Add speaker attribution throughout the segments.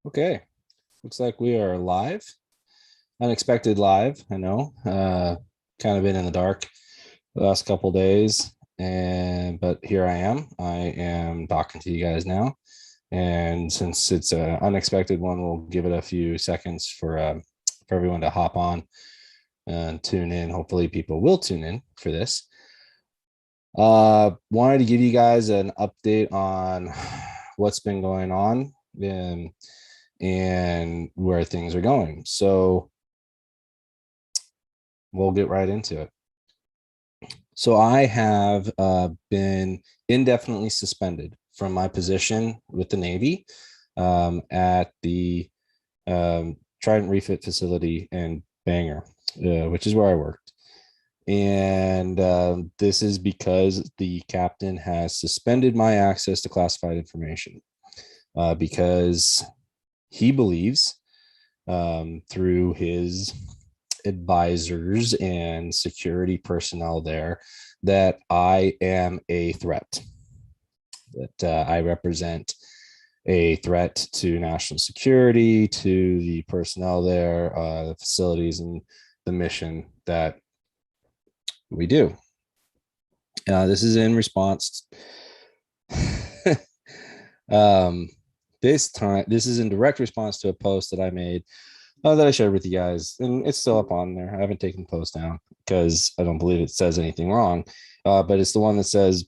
Speaker 1: Okay, looks like we are live. Unexpected live, I know. Kind of been in the dark the last couple days, and but here I am. I am talking to you guys now, and since it's an unexpected one, we'll give it a few seconds for everyone to hop on and tune in. Hopefully, people will tune in for this. Wanted to give you guys an update on what's been going on. And where things are going. So we'll get right into it. So I have been indefinitely suspended from my position with the Navy at the Trident Refit facility in Bangor, which is where I worked. And this is because the captain has suspended my access to classified information because he believes through his advisors and security personnel there that I am a threat, that I represent a threat to national security, to the personnel there, the facilities, and the mission that we do. This is in response. um, this is in direct response to a post that I made that I shared with you guys, and it's still up on there. I haven't taken the post down because I don't believe it says anything wrong. But it's the one that says,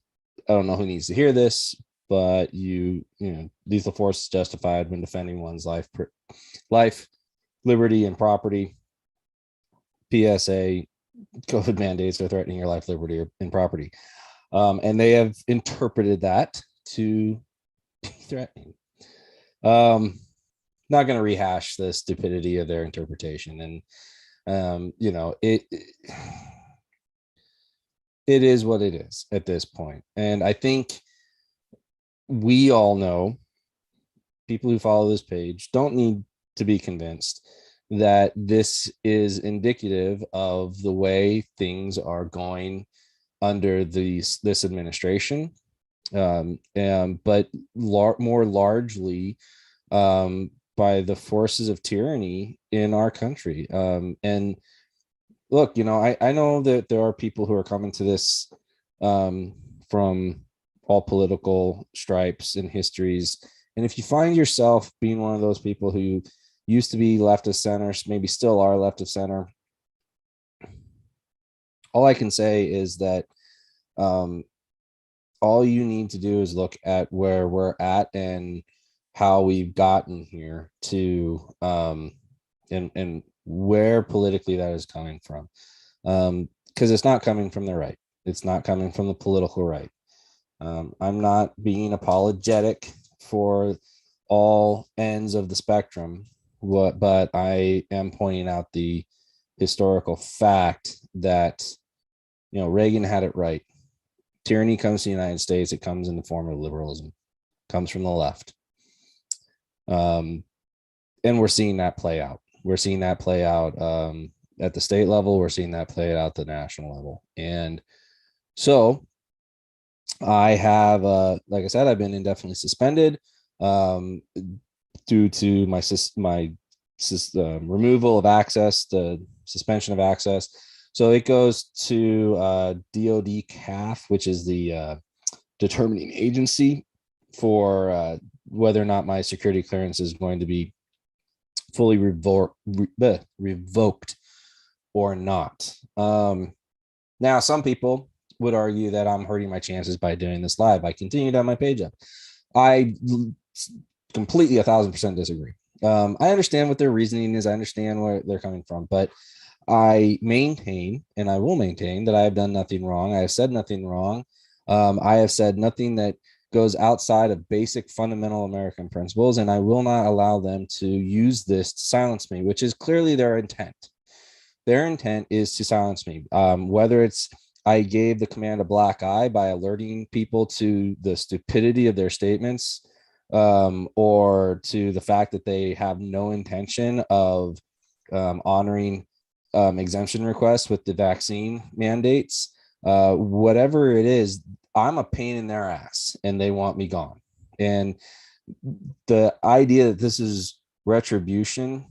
Speaker 1: I don't know who needs to hear this, but lethal force is justified when defending one's life, liberty, and property. PSA: COVID mandates are threatening your life, liberty, and property. And they have interpreted that to be threatening. Not going to rehash the stupidity of their interpretation, and it is what it is at this point. And I think we all know, people who follow this page don't need to be convinced that this is indicative of the way things are going under this administration, but more largely by the forces of tyranny in our country. And look, I know that there are people who are coming to this from all political stripes and histories. And if you find yourself being one of those people who used to be left of center, maybe still are left of center, all I can say is that all you need to do is look at where we're at and how we've gotten here to and where politically that is coming from, because it's not coming from the right. It's not coming from the political right. I'm not being apologetic for all ends of the spectrum, but I am pointing out the historical fact that Reagan had it right. Tyranny comes to the United States, it comes in the form of liberalism, it comes from the left. And we're seeing that play out. We're seeing that play out at the state level. We're seeing that play out at the national level. And so I have, like I said, I've been indefinitely suspended due to my removal of access, the suspension of access. So it goes to DOD CAF, which is the determining agency for whether or not my security clearance is going to be fully revoked or not. Now, some people would argue that I'm hurting my chances by doing this live. I continued on my page up. I completely 1,000% disagree. I understand what their reasoning is. I understand where they're coming from, but I maintain, and I will maintain, that I have done nothing wrong. I have said nothing wrong. I have said nothing that goes outside of basic fundamental American principles, and I will not allow them to use this to silence me, which is clearly their intent. Their intent is to silence me. Whether it's I gave the command a black eye by alerting people to the stupidity of their statements, or to the fact that they have no intention of honoring exemption requests with the vaccine mandates, whatever it is, I'm a pain in their ass and they want me gone. And the idea that this is retribution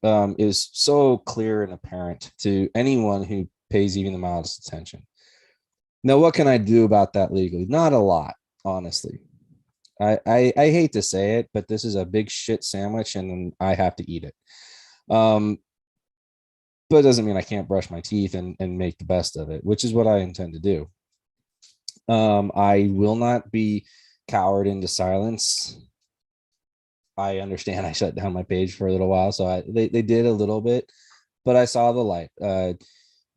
Speaker 1: is so clear and apparent to anyone who pays even the mildest attention. Now, what can I do about that legally? Not a lot, honestly. I hate to say it, but this is a big shit sandwich and I have to eat it. But it doesn't mean I can't brush my teeth and make the best of it, which is what I intend to do. I will not be cowered into silence. I understand I shut down my page for a little while, so they did a little bit, but I saw the light.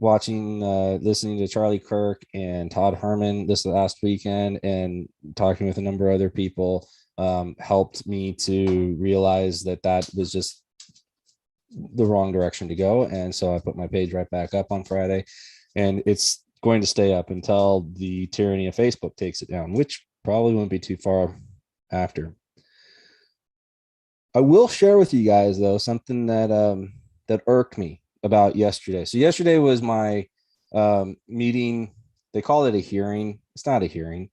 Speaker 1: Listening to Charlie Kirk and Todd Herman this last weekend and talking with a number of other people helped me to realize that that was just the wrong direction to go. And so I put my page right back up on Friday, and it's going to stay up until the tyranny of Facebook takes it down, which probably won't be too far after. I will share with you guys though something that irked me about yesterday. So yesterday was my meeting. They call it a hearing. It's not a hearing.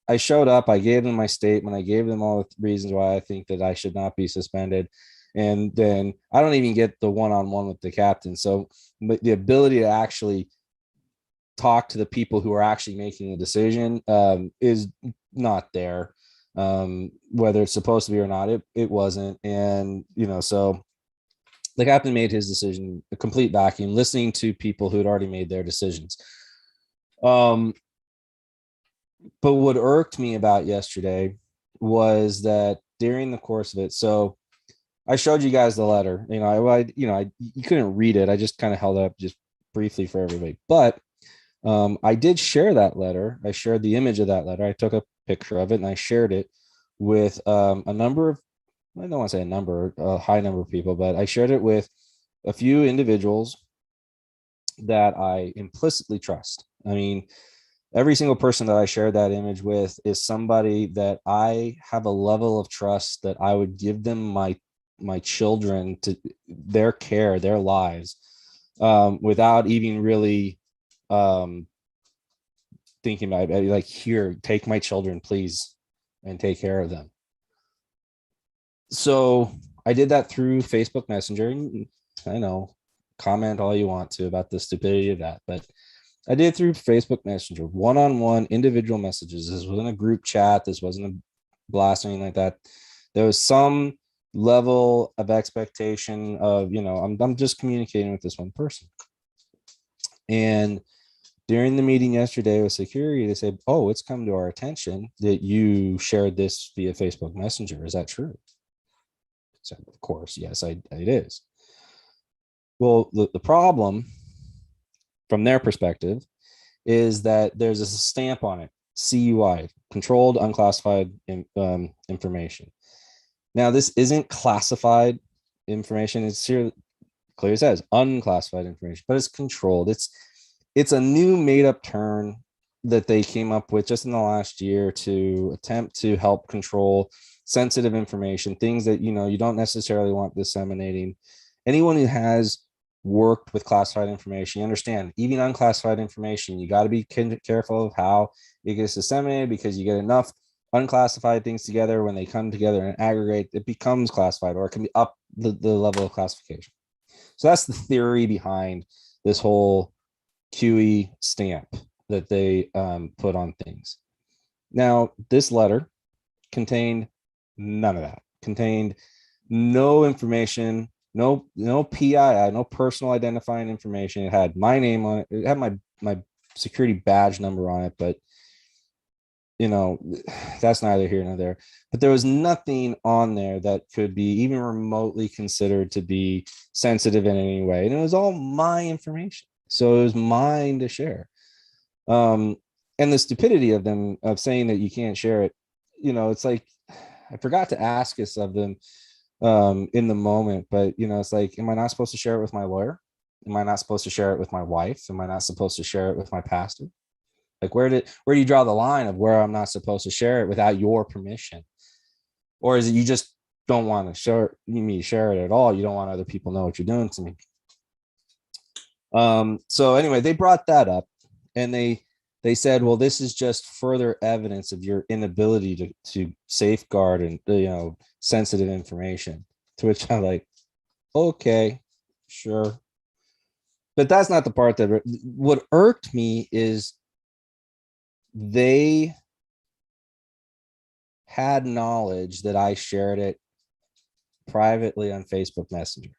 Speaker 1: I showed up. I gave them my statement. I gave them all the reasons why I think that I should not be suspended. And then I don't even get the one-on-one with the captain. So the ability to actually talk to the people who are actually making the decision is not there. Whether it's supposed to be or not, it wasn't. And, so the captain made his decision, a complete vacuum, listening to people who had already made their decisions. But what irked me about yesterday was that during the course of it, so I showed you guys the letter. You couldn't read it. I just kind of held it up just briefly for everybody. But I did share that letter. I shared the image of that letter. I took a picture of it and I shared it with a number of, I don't want to say a high number of people, but I shared it with a few individuals that I implicitly trust. I mean, every single person that I shared that image with is somebody that I have a level of trust that I would give them my children, to their care, their lives, without even really thinking about it. Like, here, take my children, please, and take care of them. So I did that through Facebook Messenger. I know, comment all you want to about the stupidity of that, but I did it through Facebook Messenger, one-on-one individual messages. This wasn't a group chat. This wasn't a blast or anything like that. There was some level of expectation of, I'm just communicating with this one person. And during the meeting yesterday with security, they said, "Oh, it's come to our attention that you shared this via Facebook Messenger. Is that true?" So, of course, yes, it is. Well, the problem from their perspective is that there's a stamp on it, CUI, controlled unclassified information. Now, this isn't classified information. It's here, clearly says unclassified information, but it's controlled. It's a new made up term that they came up with just in the last year to attempt to help control sensitive information, things that, you don't necessarily want disseminating. Anyone who has worked with classified information, you understand, even unclassified information, you got to be careful of how it gets disseminated, because you get enough unclassified things together, when they come together and aggregate, it becomes classified, or it can be up the level of classification. So that's the theory behind this whole QE stamp that they put on things. Now, this letter contained none of that, contained no information, no PII, no personal identifying information. It had my name on it. It had my security badge number on it, but that's neither here nor there. But there was nothing on there that could be even remotely considered to be sensitive in any way. And it was all my information. So it was mine to share. And the stupidity of them, of saying that you can't share it, it's like, I forgot to ask this of them in the moment, but it's like, am I not supposed to share it with my lawyer? Am I not supposed to share it with my wife? Am I not supposed to share it with my pastor? Like, where do you draw the line of where I'm not supposed to share it without your permission? Or is it you just don't want to share it at all? You don't want other people know what you're doing to me. So anyway, they brought that up, and they said, well, this is just further evidence of your inability to safeguard and sensitive information, To which I'm like, okay, sure. But that's not the part that what irked me is they had knowledge that I shared it privately on Facebook Messenger.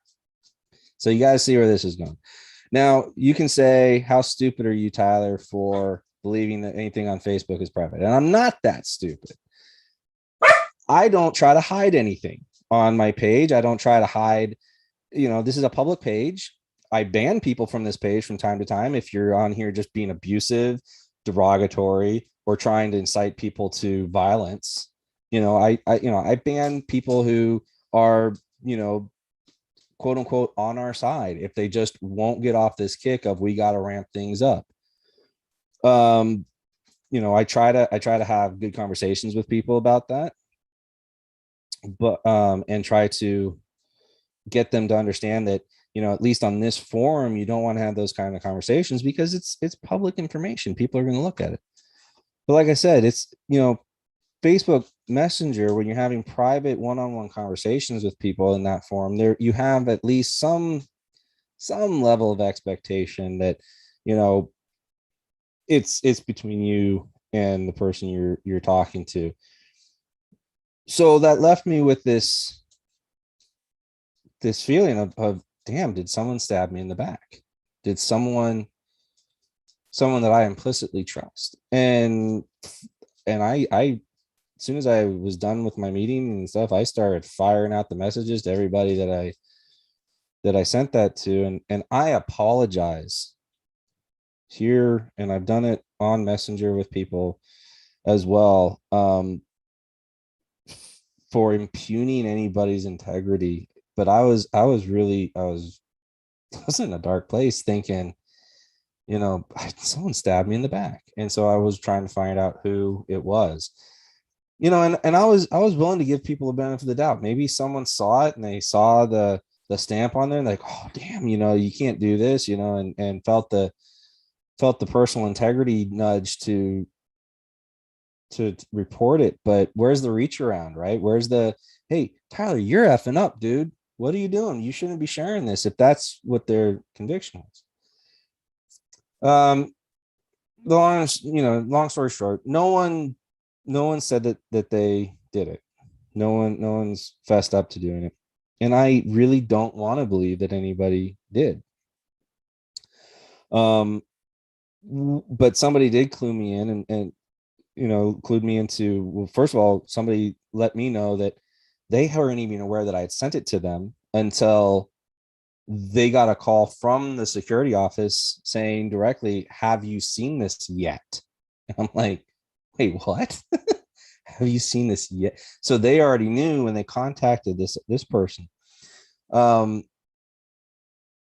Speaker 1: So you guys see where this is going. Now, you can say, how stupid are you, Tyler, for believing that anything on Facebook is private? And I'm not that stupid. I don't try to hide anything on my page. I don't try to hide, this is a public page. I ban people from this page from time to time if you're on here just being abusive, derogatory, or trying to incite people to violence. I ban people who are, quote unquote, on our side if they just won't get off this kick of we got to ramp things up. I try to have good conversations with people about that, but and try to get them to understand that, at least on this forum, you don't want to have those kind of conversations because it's public information. People are going to look at it. But like I said, it's, Facebook Messenger, when you're having private one-on-one conversations with people in that forum, there you have at least some level of expectation that, it's between you and the person you're talking to. So that left me with this feeling of damn, did someone stab me in the back? Did someone that I implicitly trust? And I as soon as I was done with my meeting and stuff, I started firing out the messages to everybody that I sent that to. And I apologize here, and I've done it on Messenger with people as well, for impugning anybody's integrity. But I was in a dark place thinking, someone stabbed me in the back. And so I was trying to find out who it was. And I was willing to give people the benefit of the doubt. Maybe someone saw it and they saw the stamp on there and like, oh damn, you can't do this, and felt the personal integrity nudge to report it. But where's the reach around, right? Where's the, hey, Tyler, you're effing up, dude. What are you doing? You shouldn't be sharing this if that's what their conviction was. Long story short, no one said that they did it. No one's fessed up to doing it. And I really don't want to believe that anybody did. But somebody did clue me in and clued me into, well, first of all, somebody let me know that they weren't even aware that I had sent it to them until they got a call from the security office saying directly, have you seen this yet? And I'm like, wait, what? Have you seen this yet? So they already knew when they contacted this person. So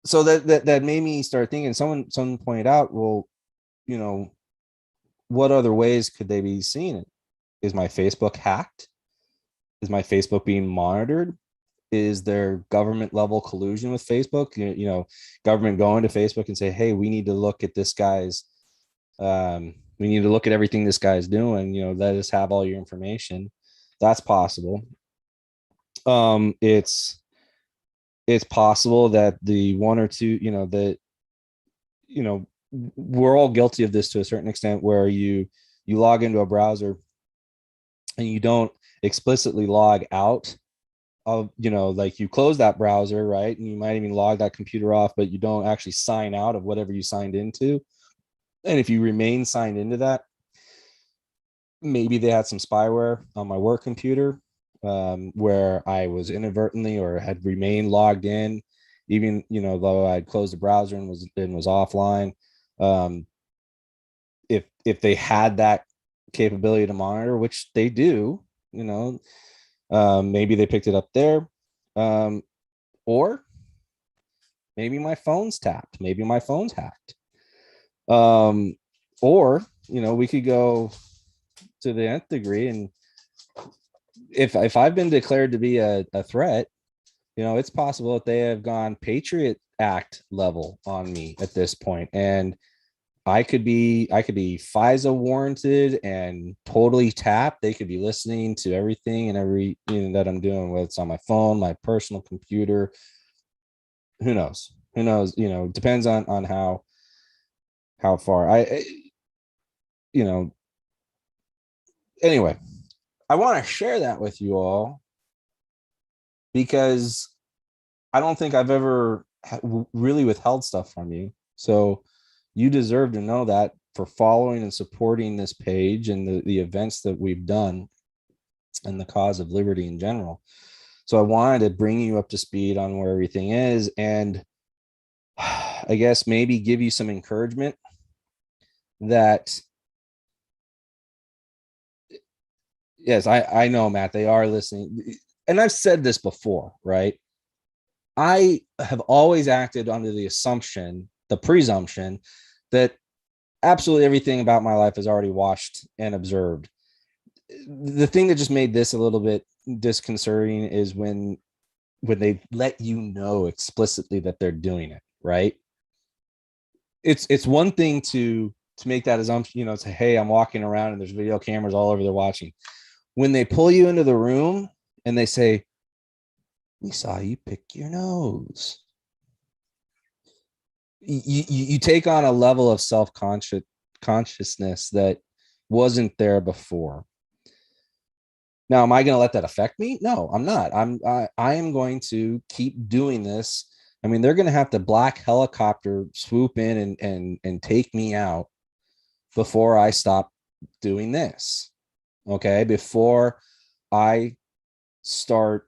Speaker 1: that made me start thinking. Someone pointed out, well, what other ways could they be seeing it? Is my Facebook hacked? Is my Facebook being monitored? Is there government level collusion with Facebook? Government going to Facebook and say, hey, we need to look at this guy's, we need to look at everything this guy's doing, let us have all your information. That's possible. It's possible that the one or two, we're all guilty of this to a certain extent, where you log into a browser and you don't explicitly log out of, like you close that browser, right? And you might even log that computer off, but you don't actually sign out of whatever you signed into. And if you remain signed into that, maybe they had some spyware on my work computer, where I was inadvertently or had remained logged in, even, though I'd closed the browser and was offline. If they had that capability to monitor, which they do, maybe they picked it up there. Or maybe my phone's tapped, maybe my phone's hacked. Or, we could go to the nth degree, and if I've been declared to be a threat, it's possible that they have gone Patriot Act level on me at this point, and I could be FISA warranted and totally tapped. They could be listening to everything and everything that I'm doing, whether it's on my phone, my personal computer. Who knows? Who knows? Depends on how far you know. Anyway, I want to share that with you all because I don't think I've ever really withheld stuff from you. So you deserve to know that for following and supporting this page and the events that we've done and the cause of liberty in general. So I wanted to bring you up to speed on where everything is, and I guess maybe give you some encouragement that, yes, I know, Matt, they are listening. And I've said this before, right? I have always acted under the presumption that absolutely everything about my life is already watched and observed. The thing that just made this a little bit disconcerting is when they let you know explicitly that they're doing it, right? It's one thing to make that assumption, say, hey, I'm walking around and there's video cameras all over, they're watching. When they pull you into the room and they say, we saw you pick your nose, you take on a level of consciousness that wasn't there before. Now, am I going to let that affect me? No, I'm not. I am going to keep doing this. I mean, they're going to have to black helicopter swoop in and take me out before I stop doing this. Okay, before I stop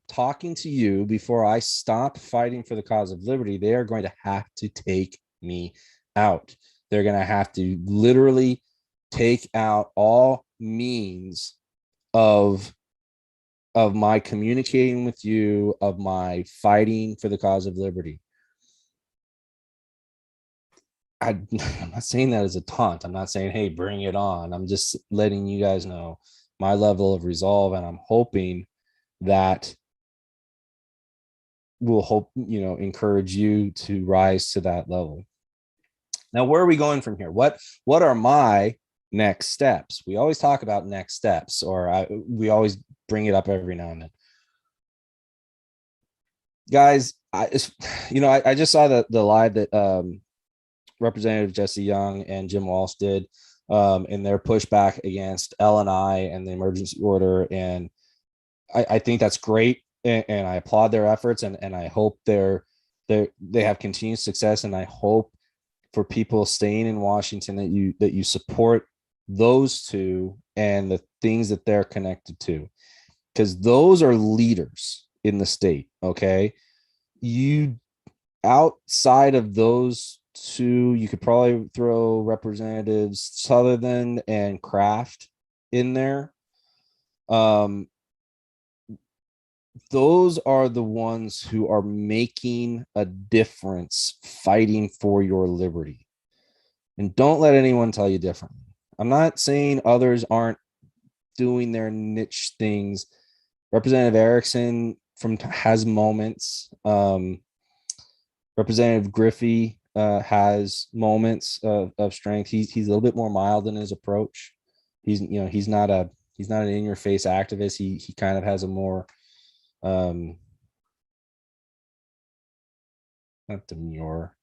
Speaker 1: talking to you, before I stop fighting for the cause of liberty, they are going to have to take me out. They're going to have to literally take out all means of my communicating with you, of my fighting for the cause of liberty. I'm not saying that as a taunt. I'm not saying, hey, bring it on. I'm just letting you guys know my level of resolve, and I'm hoping that will encourage you to rise to that level. Now, where are we going from here? What are my next steps? We always talk about next steps, or we always bring it up every now and then. Guys, I just saw the live that Representative Jesse Young and Jim Walsh did in their pushback against L&I and the emergency order, and I think that's great, and I applaud their efforts, and I hope they have continued success, and I hope for people staying in Washington that you support those two and the things that they're connected to, because those are leaders in the state. Okay, you outside of those two, you could probably throw Representatives Sutherland and Kraft in there. Those are the ones who are making a difference fighting for your liberty. And don't let anyone tell you differently. I'm not saying others aren't doing their niche things. Representative Erickson has moments. Representative Griffey has moments of strength. He's a little bit more mild in his approach. He's not an in-your-face activist. He kind of has a more not demure.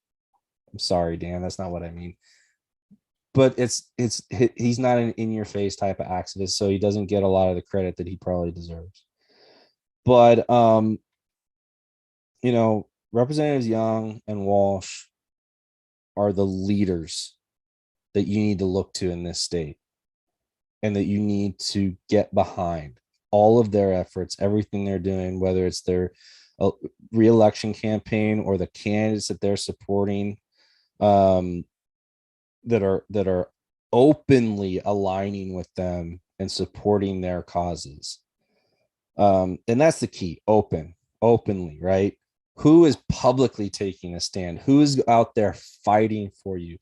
Speaker 1: I'm sorry, Dan, that's not what I mean. But he's not an in-your-face type of activist, so he doesn't get a lot of the credit that he probably deserves. But Representatives Young and Walsh are the leaders that you need to look to in this state, and that you need to get behind all of their efforts, everything they're doing, whether it's their re-election campaign or the candidates that they're supporting, that are openly aligning with them and supporting their causes. And that's the key: openly, right? Who is publicly taking a stand? Who is out there fighting for you?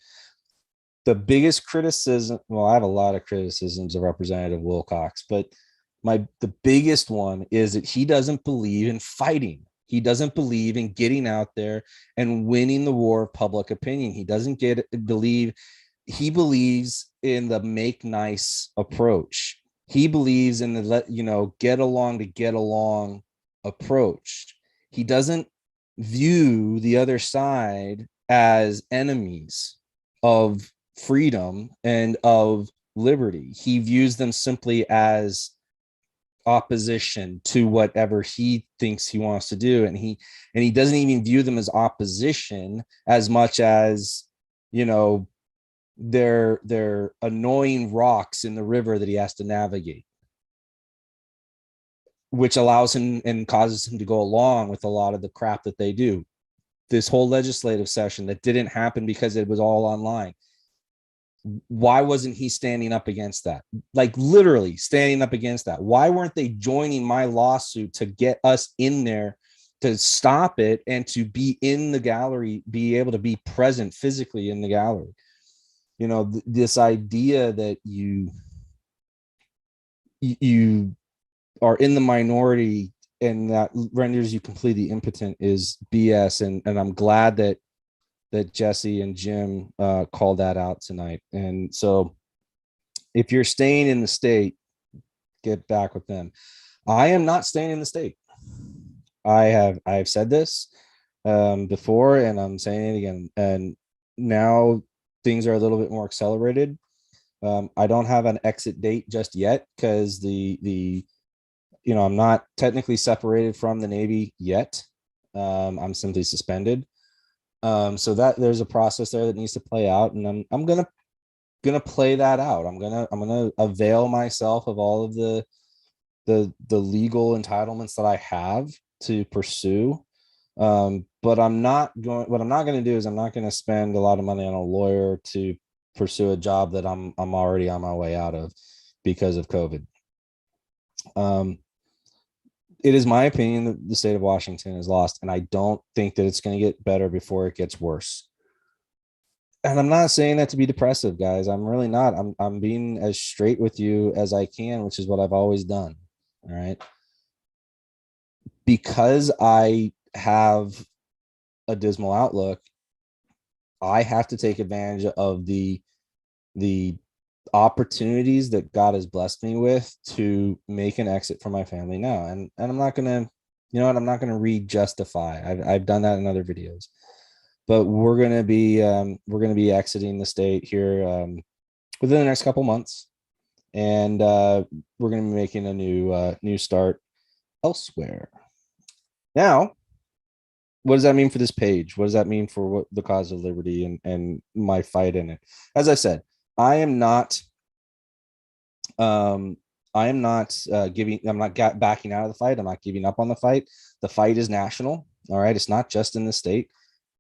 Speaker 1: The biggest criticism, well, I have a lot of criticisms of Representative Wilcox, but the biggest one is that he doesn't believe in fighting. He doesn't believe in getting out there and winning the war of public opinion. He doesn't believe. He believes in the make nice approach. He believes in the get along to get along approach. He doesn't view the other side as enemies of freedom and of liberty. He views them simply as opposition to whatever he thinks he wants to do, and he doesn't even view them as opposition as much as, they're annoying rocks in the river that he has to navigate, which allows him and causes him to go along with a lot of the crap that they do. This whole legislative session that didn't happen because it was all online. Why wasn't he standing up against that? Like literally standing up against that. Why weren't they joining my lawsuit to get us in there, to stop it, and to be in the gallery, be able to be present physically in the gallery? This idea that you are in the minority and that renders you completely impotent is BS. And I'm glad that Jesse and Jim called that out tonight. And so if you're staying in the state, get back with them. I am not staying in the state. I've said this before, and I'm saying it again. And now things are a little bit more accelerated. I don't have an exit date just yet because I'm not technically separated from the Navy yet. I'm simply suspended. So that there's a process there that needs to play out, and I'm gonna play that out. I'm gonna avail myself of all of the legal entitlements that I have to pursue. But what I'm not going to do is I'm not going to spend a lot of money on a lawyer to pursue a job that I'm already on my way out of because of COVID. It is my opinion that the state of Washington is lost, and I don't think that it's going to get better before it gets worse. And I'm not saying that to be depressive, guys. I'm really not. I'm being as straight with you as I can, which is what I've always done. All right. Because I have a dismal outlook, I have to take advantage of the opportunities that God has blessed me with to make an exit for my family now. And I'm not gonna, I'm not gonna re-justify. I've done that in other videos. But we're gonna be exiting the state here within the next couple months, and we're gonna be making a new start elsewhere. Now, what does that mean for this page? What does that mean for what the cause of liberty and my fight in it? As I said, I am not backing out of the fight. I'm not giving up on the fight. The fight is national. All right. It's not just in the state.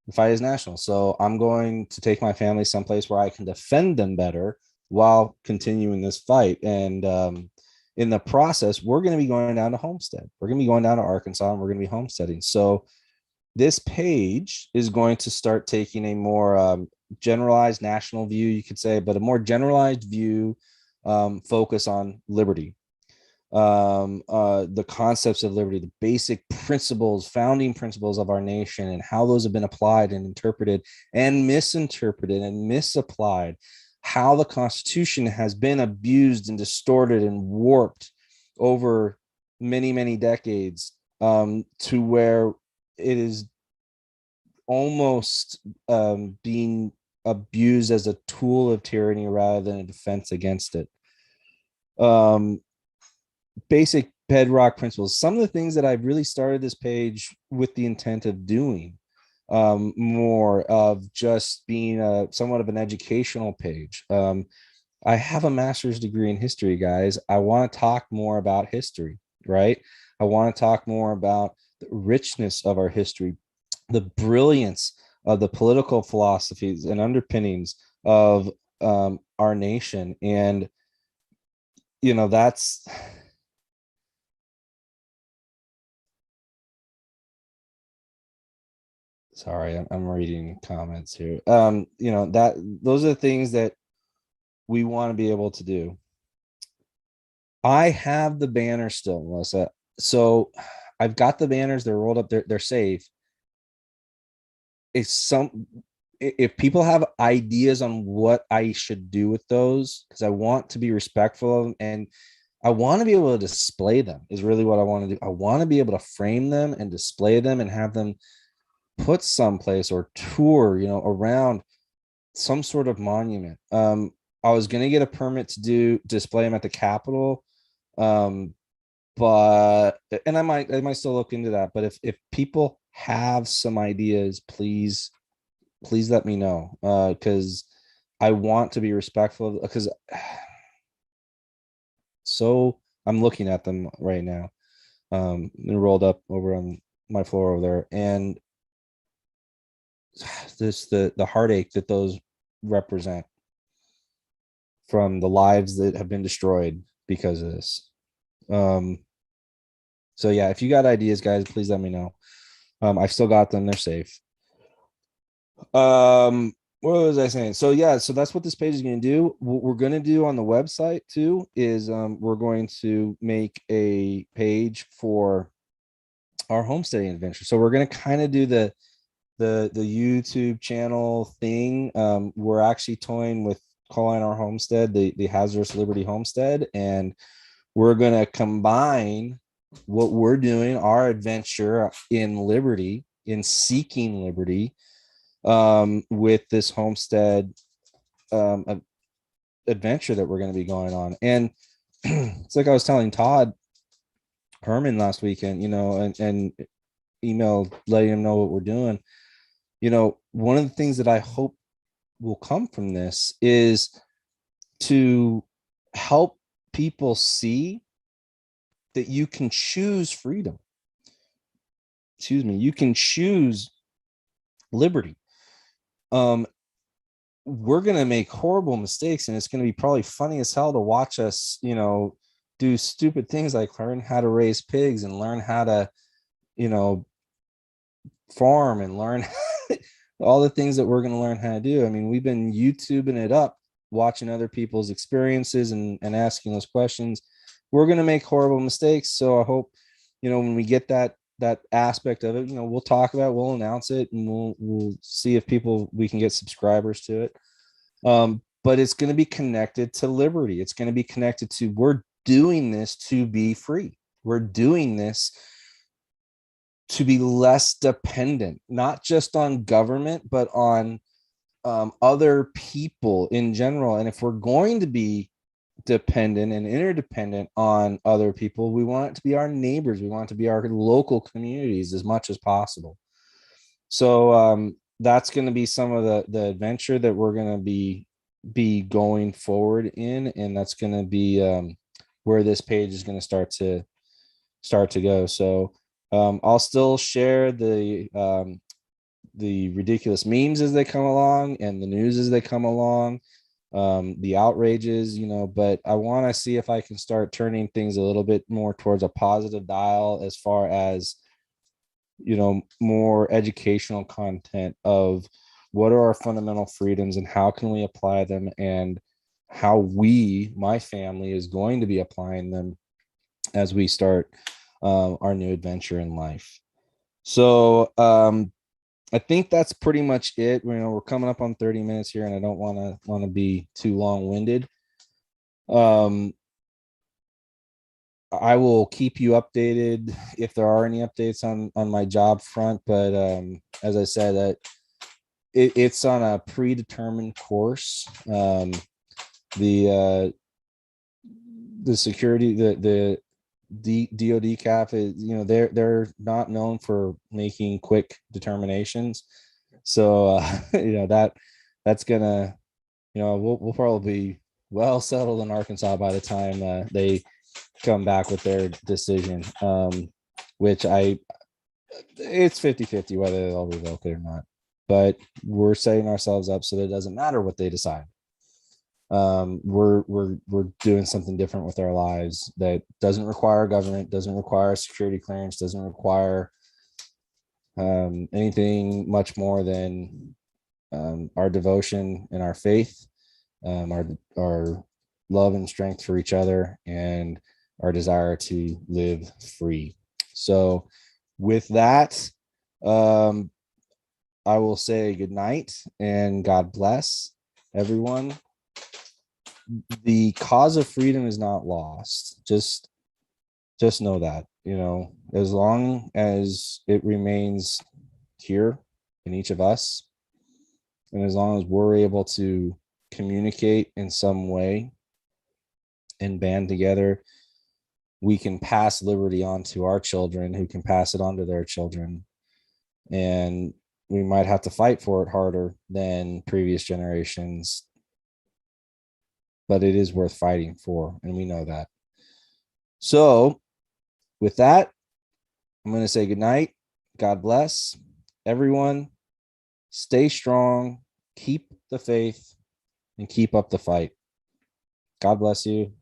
Speaker 1: The fight is national. So I'm going to take my family someplace where I can defend them better while continuing this fight. And in the process, we're going to be going down to Homestead. We're going to be going down to Arkansas, and we're going to be homesteading. So this page is going to start taking a more generalized national view, you could say, but a more generalized view, focus on liberty, the concepts of liberty, the basic principles, founding principles of our nation, and how those have been applied and interpreted and misinterpreted and misapplied, how the Constitution has been abused and distorted and warped over many, many decades, to where it is almost being abused as a tool of tyranny rather than a defense against it. Basic bedrock principles. Some of the things that I've really started this page with the intent of doing, more of just being somewhat of an educational page. I have a master's degree in history, guys. I want to talk more about history, right? I want to talk more about the richness of our history, the brilliance of the political philosophies and underpinnings of our nation. And, that's... Sorry, I'm reading comments here. Those are the things that we want to be able to do. I have the banner still, Melissa. So I've got the banners, they're rolled up, they're safe. If people have ideas on what I should do with those, because I want to be respectful of them, and I want to be able to display them is really what I want to do. I want to be able to frame them and display them and have them put someplace or tour, around some sort of monument. I was going to get a permit to display them at the Capitol. But and I might still look into that. But if people have some ideas, please let me know. Because I want to be respectful because so I'm looking at them right now. They're rolled up over on my floor over there, and the heartache that those represent from the lives that have been destroyed because of this. So yeah, if you got ideas, guys, please let me know. I've still got them, they're safe. What was I saying? So yeah, so that's what this page is going to do. What we're going to do on the website too is we're going to make a page for our homesteading adventure. So we're going to kind of do the YouTube channel thing. We're actually toying with calling our homestead the Hazardous Liberty Homestead, and we're going to combine what we're doing, our adventure in liberty, in seeking liberty, with this homestead adventure that we're going to be going on. And it's like I was telling Todd Herman last weekend, and email letting him know what we're doing. One of the things that I hope will come from this is to help people see that you can choose freedom. Excuse me, you can choose liberty. We're going to make horrible mistakes, and it's going to be probably funny as hell to watch us, do stupid things like learn how to raise pigs and learn how to, farm and learn all the things that we're going to learn how to do. I mean, we've been YouTubing it up, watching other people's experiences and asking those questions. We're going to make horrible mistakes. So I hope, when we get that aspect of it, we'll talk about it, we'll announce it, and we'll see if we can get subscribers to it. But it's going to be connected to liberty. It's going to be connected to, we're doing this to be free. We're doing this to be less dependent, not just on government, but on other people in general. And if we're going to be dependent and interdependent on other people, we want it to be our neighbors. We want it to be our local communities as much as possible. So that's going to be some of the adventure that we're going to be going forward in, and that's going to be where this page is going to start to go. So I'll still share the ridiculous memes as they come along and the news as they come along, the outrages, but I want to see if I can start turning things a little bit more towards a positive dial as far as, more educational content of what are our fundamental freedoms and how can we apply them, and how my family is going to be applying them as we start our new adventure in life. So I think that's pretty much it. We're coming up on 30 minutes here, and I don't want to be too long-winded. I will keep you updated if there are any updates on my job front, but as I said, that it's on a predetermined course. The security, the DOD CAF is, they're not known for making quick determinations. So that's gonna, we'll probably be well settled in Arkansas by the time they come back with their decision, which it's 50-50 whether they'll revoke it or not. But we're setting ourselves up so that it doesn't matter what they decide. We're doing something different with our lives that doesn't require government, doesn't require security clearance, doesn't require anything much more than our devotion and our faith, our love and strength for each other, and our desire to live free. So with that, I will say good night and God bless everyone. The cause of freedom is not lost. Just know that, as long as it remains here in each of us, and as long as we're able to communicate in some way and band together, we can pass liberty on to our children, who can pass it on to their children. And we might have to fight for it harder than previous generations, but it is worth fighting for, and we know that. So with that, I'm going to say good night. God bless everyone. Stay strong, keep the faith, and keep up the fight. God bless you.